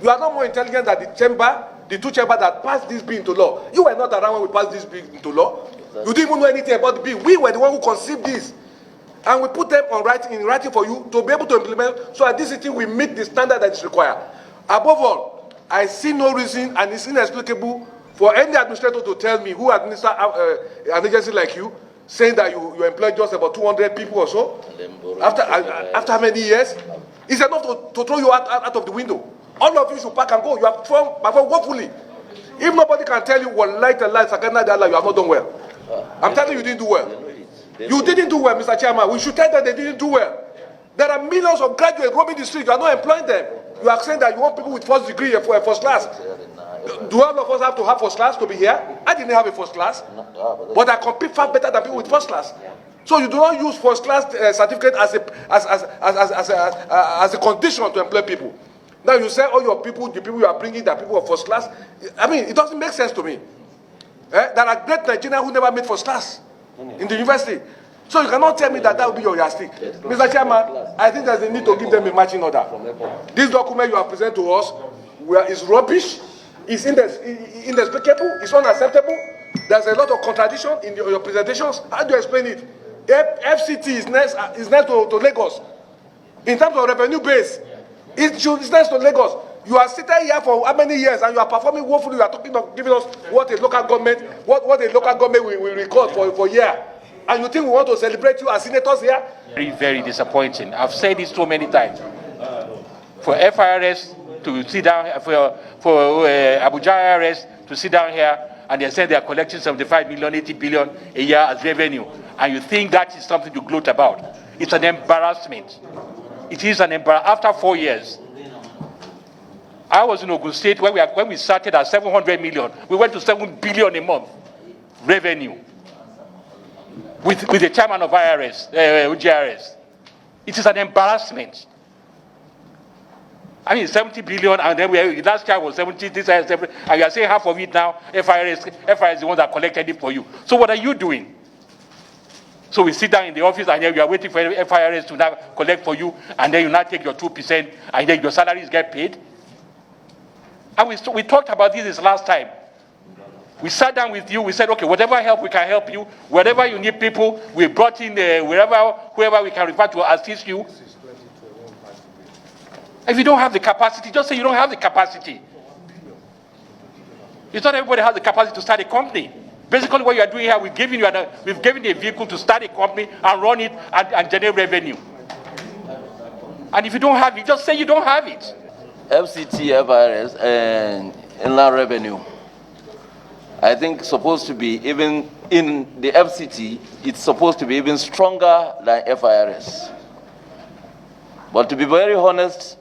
You are not more intelligent than the two chambers that passed this bill into law. You were not around when we passed this bill into law. You didn't even know anything about the bill. We were the one who conceived this. And we put them in writing for you to be able to implement, so that this city will meet the standard that is required. Above all, I see no reason, and it's inexplicable, for any administrator to tell me who administers an agency like you, saying that you employ just about 200 people or so, after how many years? It's enough to throw you out of the window. All of you should pack and go. You have thrown, but woefully. If nobody can tell you, what light and light, you have not done well. I'm telling you, you didn't do well. You didn't do well, Mr. Chairman. We should tell them they didn't do well. There are millions of graduates roaming the street. You are not employing them. You are saying that you want people with first degree for a first class. Do all of us have to have first class to be here? I didn't have a first class, but I compete far better than people with first class. So you do not use first class certificate as a condition to employ people. Now you say all your people, the people you are bringing, that people of first class. I mean, it doesn't make sense to me. There are great Nigerians who never made first class in the university. So you cannot tell me that will be your yardstick. Mr. Chairman, I think there's a need to give them a matching order. This document you have presented to us is rubbish, it's inexplicable, it's unacceptable. There's a lot of contradiction in your presentations. How do you explain it? FCT is next to Lagos. In terms of revenue base, it's next to Lagos. You are sitting here for how many years and you are performing woefully. You are talking about giving us what a local government, what a local government will record for a year. And you think we want to celebrate you as senators here? Very, very disappointing. I've said this so many times. For FIRS to sit down, for Abuja IRS to sit down here and they say they are collecting 75 million, 80 billion a year as revenue, and you think that is something to gloat about. It's an embarrassment. It is an embarrassment. After 4 years, I was in Ogun State when we started at 700 million. We went to 7 billion a month revenue with the chairman of GRS. It is an embarrassment. I mean, 70 billion, and then last year was 70, this year 70, and you are saying half of it now, FIRS is the one that collected it for you. So what are you doing? So we sit down in the office, and then you are waiting for FIRS to now collect for you, and then you now take your 2%, and then your salaries get paid. And we talked about this last time. We sat down with you, we said, okay, whatever help we can help you, wherever you need people, we brought in whoever we can refer to assist you. If you don't have the capacity, just say you don't have the capacity. It's not everybody has the capacity to start a company. Basically what you are doing here, we've given you a vehicle to start a company and run it and generate revenue. And if you don't have it, just say you don't have it. FCT, FIRS, and inland revenue, I think supposed to be, even in the FCT, it's supposed to be even stronger than FIRS. But to be very honest,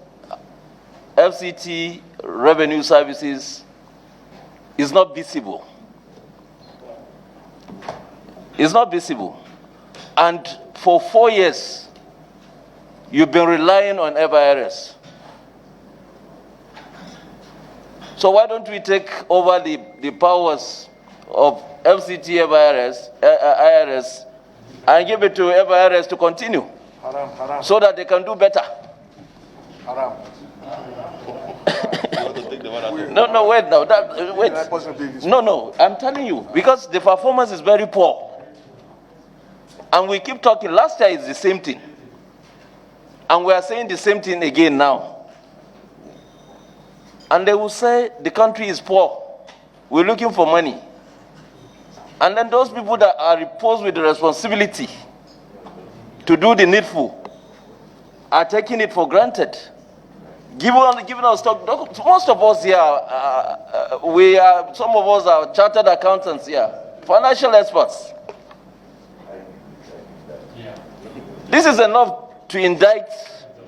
FCT revenue services is not visible. It's not visible. And for 4 years, you've been relying on FIRS. So why don't we take over the powers of FCT, IRS, and give it to FIRS to continue, so that they can do better? No, wait now. Wait. No, I'm telling you, because the performance is very poor. And we keep talking, last year is the same thing. And we are saying the same thing again now. And they will say the country is poor. We're looking for money. And then those people that are imposed with the responsibility to do the needful are taking it for granted. Giving us stock. Most of us here, some of us are chartered accountants here, financial experts. This is enough to indict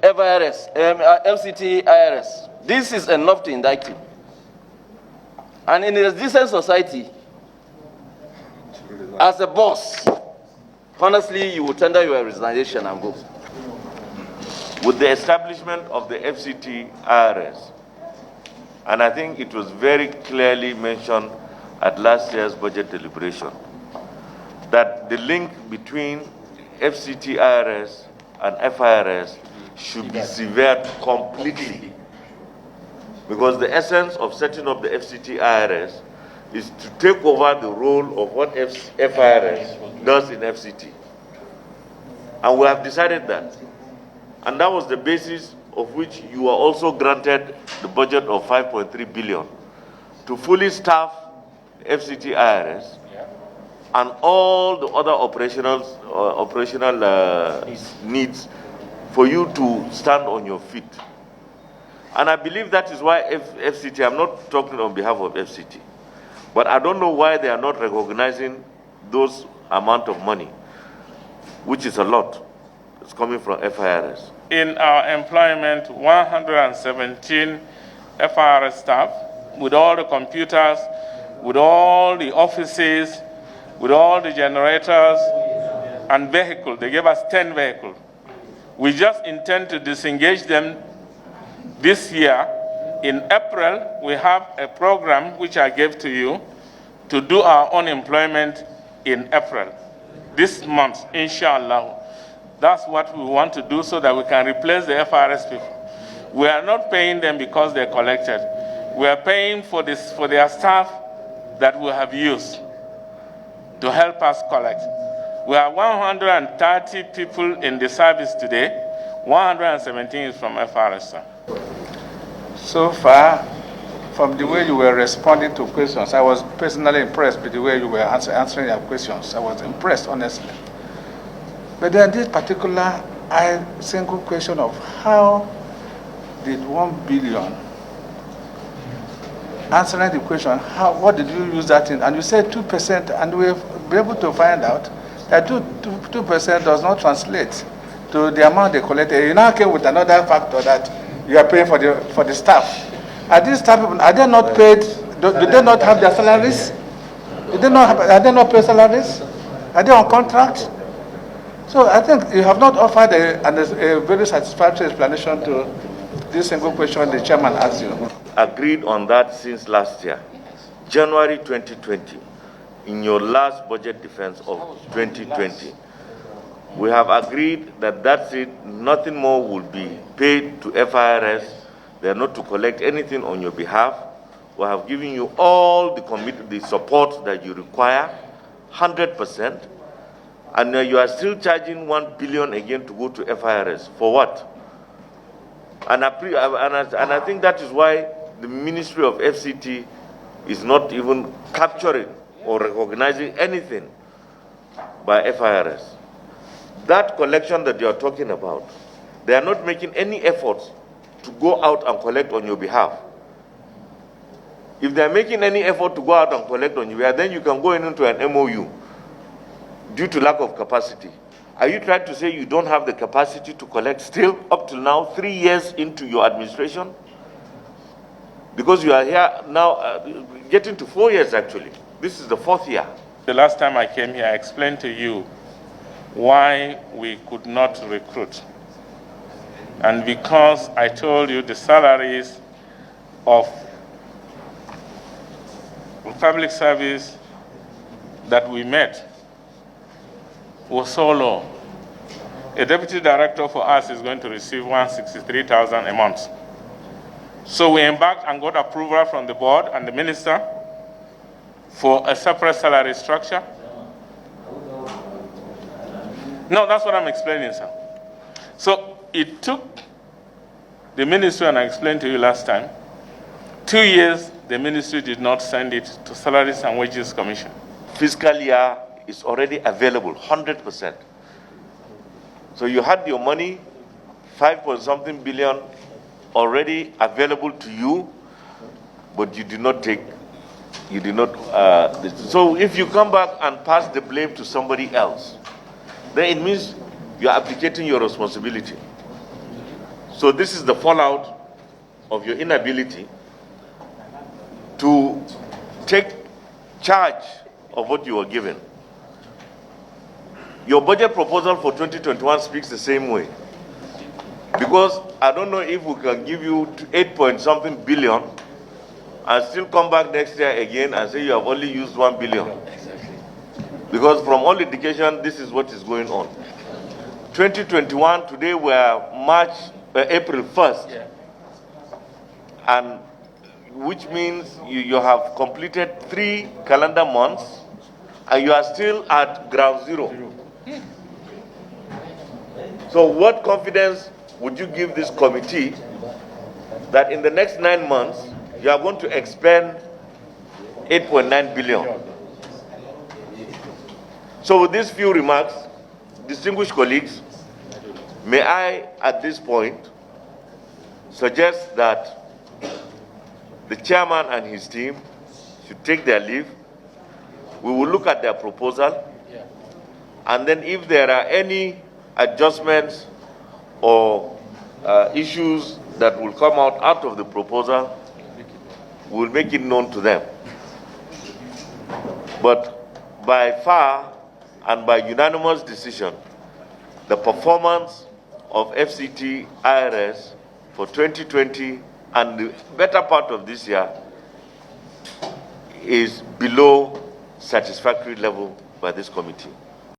FIRS, FCT, IRS. This is enough to indict him. And in a decent society, as a boss, honestly, you will tender your resignation and go. With the establishment of the FCT IRS, and I think it was very clearly mentioned at last year's budget deliberation, that the link between FCT IRS and FIRS should be severed completely. Because the essence of setting up the FCT IRS is to take over the role of what FIRS does in FCT. And we have decided that. And that was the basis of which you were also granted the budget of 5.3 billion to fully staff FCT IRS and all the other operational needs for you to stand on your feet. And I believe that is why FCT, I'm not talking on behalf of FCT, but I don't know why they are not recognizing those amount of money, which is a lot. It's coming from FIRS. In our employment, 117 FIRS staff, with all the computers, with all the offices, with all the generators and vehicles. They gave us 10 vehicles. We just intend to disengage them this year. In April, we have a program which I gave to you to do our unemployment in April. This month, inshallah. That's what we want to do so that we can replace the FRS people. We are not paying them because they collected. We are paying for their staff that we have used to help us collect. We have 130 people in the service today. 117 is from FRS. So far, from the way you were responding to questions, I was personally impressed with the way you were answering your questions. I was impressed, honestly. But then this particular single question of how did 1 billion, answering the question, what did you use that in? And you said 2%, and we've been able to find out that 2% does not translate to the amount they collected. You now came with another factor that you are paying for the staff. Are these staff people, are they not paid? Do they not have their salaries? Are they not paid salaries? Are they on contract? So I think you have not offered a very satisfactory explanation to this single question the chairman asked you. Agreed on that since last year, January 2020, in your last budget defense of 2020. We have agreed that that's it, nothing more will be paid to FIRS. They are not to collect anything on your behalf. We have given you all the support that you require, 100%. And you are still charging 1 billion again to go to FIRS. For what? And I think that is why the Ministry of FCT is not even capturing or recognizing anything by FIRS. That collection that you are talking about, they are not making any efforts to go out and collect on your behalf. If they are making any effort to go out and collect on your behalf, then you can go into an MOU due to lack of capacity. Are you trying to say you don't have the capacity to collect still up till now, 3 years into your administration? Because you are here now, getting to 4 years actually. This is the 4th year. The last time I came here, I explained to you why we could not recruit. And because I told you the salaries of public service that we met was so low. A deputy director for us is going to receive 163,000 a month. So we embarked and got approval from the board and the minister for a separate salary structure. No, that's what I'm explaining, sir. So it took the ministry, and I explained to you last time, 2 years the ministry did not send it to Salaries and Wages Commission. Fiscal year is already available, 100%. So you had your money, 5.something billion, already available to you, but you did not take, so if you come back and pass the blame to somebody else, then it means you are abdicating your responsibility. So this is the fallout of your inability to take charge of what you were given. Your budget proposal for 2021 speaks the same way. Because I don't know if we can give you 8-point-something billion and still come back next year again and say you have only used 1 billion. Because from all indication, this is what is going on. 2021, today we are April 1st. And which means you have completed 3 calendar months and you are still at ground zero. So what confidence would you give this committee that in the next 9 months you are going to expend 8.9 billion? So with these few remarks, distinguished colleagues, may I at this point suggest that the chairman and his team should take their leave. We will look at their proposal, and then if there are any adjustments or issues that will come out of the proposal, we'll make it known to them. But by far and by unanimous decision, the performance of FCT IRS for 2020 and the better part of this year is below satisfactory level by this committee.